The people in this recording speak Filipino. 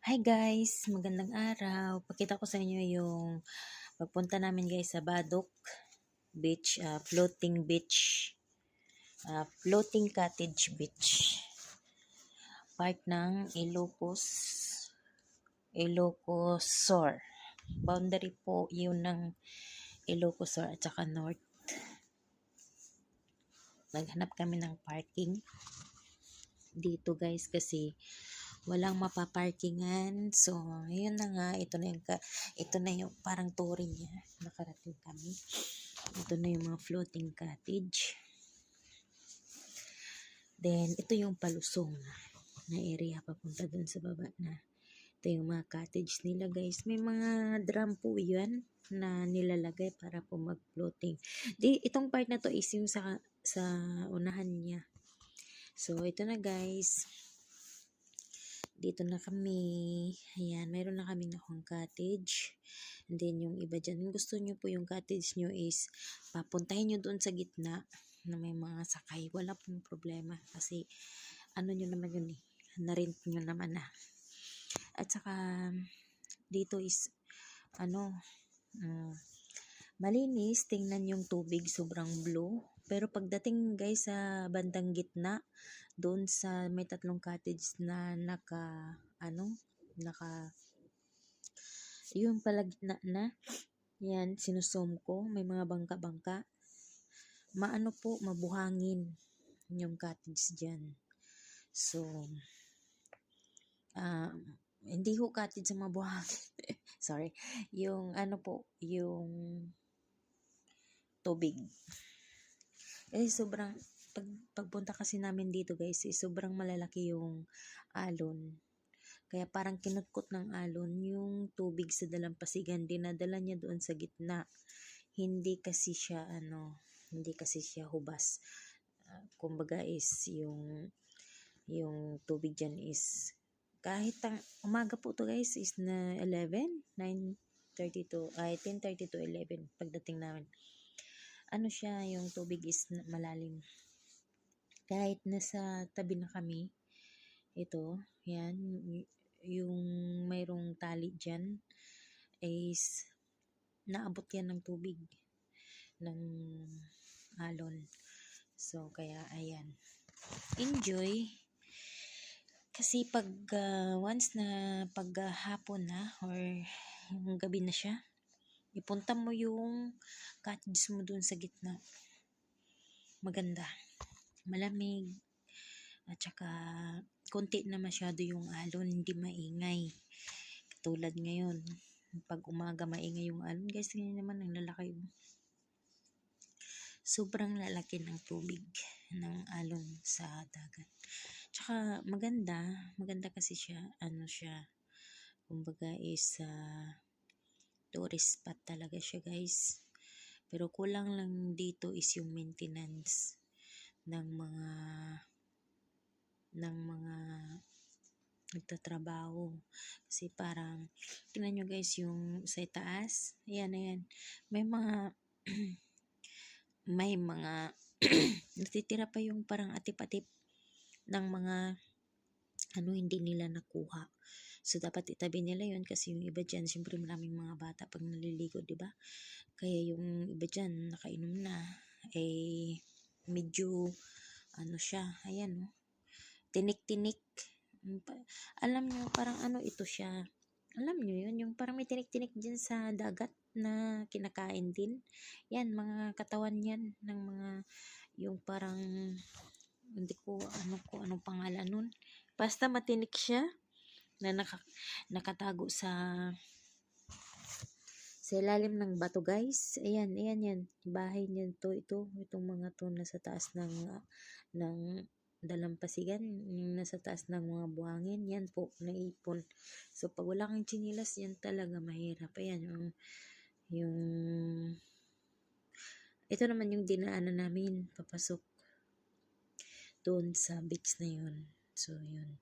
Hi guys, magandang araw. Pakita ko sa inyo yung pagpunta namin guys sa Badok Beach, floating cottage beach. Part ng Ilocos Sur. Boundary po yun ng Ilocos Sur at saka North. Naghanap kami ng parking dito guys kasi walang mapaparkingan. So, yun na nga. Ito na yung parang touring niya. Nakarating kami. Ito na yung mga floating cottage. Then, ito yung palusong na area papunta dun sa baba na. Ito yung mga cottage nila guys. May mga drum po yan na nilalagay para po mag-floating. Itong part na to is yung sa unahan niya. So, ito na guys. Dito na kami. Ayan, mayroon na kami nakuhang cottage. And then, yung iba dyan, kung gusto nyo po yung cottage nyo is, papuntahin nyo doon sa gitna na may mga sakay. Wala pong problema. Kasi, ano nyo naman yun eh. Na-rent nyo naman na. At saka, dito is, malinis. Tingnan yung tubig, sobrang blue. Pero pagdating guys sa bandang gitna, doon sa may tatlong cottage na yung pala gitna na, yan, sinusum ko, may mga bangka-bangka. Mabuhangin yung cottage dyan. So, hindi ho cottage sa mabuhangin. Sorry. Yung yung tubig. Sobrang, pagpunta kasi namin dito guys, sobrang malalaki yung alon. Kaya parang kinutkot ng alon yung tubig sa dalampasigan, dinadala niya doon sa gitna. Hindi kasi siya hubas. Kumbaga is yung tubig dyan is kahit umaga po to guys is na 10:30 to 11 pagdating namin. Siya, yung tubig is malalim. Kahit nasa tabi na kami, ito, yan, yung mayroong tali dyan, is naabot yan ng tubig ng alon. So, kaya, ayan. Enjoy. Kasi once na paghapon na, or yung gabi na siya, ipunta mo yung cottage mo dun sa gitna. Maganda. Malamig. At saka, konti na masyado yung alon, hindi maingay. Katulad ngayon, pag umaga maingay yung alon, guys, ganyan naman ang lalaki. Sobrang lalaki ng tubig ng alon sa dagat. Tsaka, maganda kasi siya, kumbaga is, tourist spot talaga siya guys. Pero kulang lang dito is yung maintenance ng mga nagtatrabaho. Kasi parang, tingnan nyo guys yung sa taas. Ayan. May mga natitira pa yung parang atip-atip ng mga hindi nila nakuha. So, dapat itabi nila yun kasi yung iba dyan, siyempre maraming mga bata pag naliligo, di ba? Kaya yung iba dyan, nakainom na, medyo, siya, ayan, tinik-tinik. Alam nyo, parang ito siya. Alam nyo yun, yung parang may tinik-tinik dyan sa dagat na kinakain din. Yan, mga katawan yan, ng mga, yung parang, hindi ko, anong pangalan nun. Basta matinik siya, na nakatago sa ilalim ng bato guys. Ayan, yan. Bahay niyan itong mga to nasa taas ng dalampasigan, nasa taas ng mga buhangin. Yan po, naipon. So, pag wala kang chinilas, yan talaga mahirap. Ayan, ito naman yung dinaanan namin, papasok doon sa beach na yun. So, yun.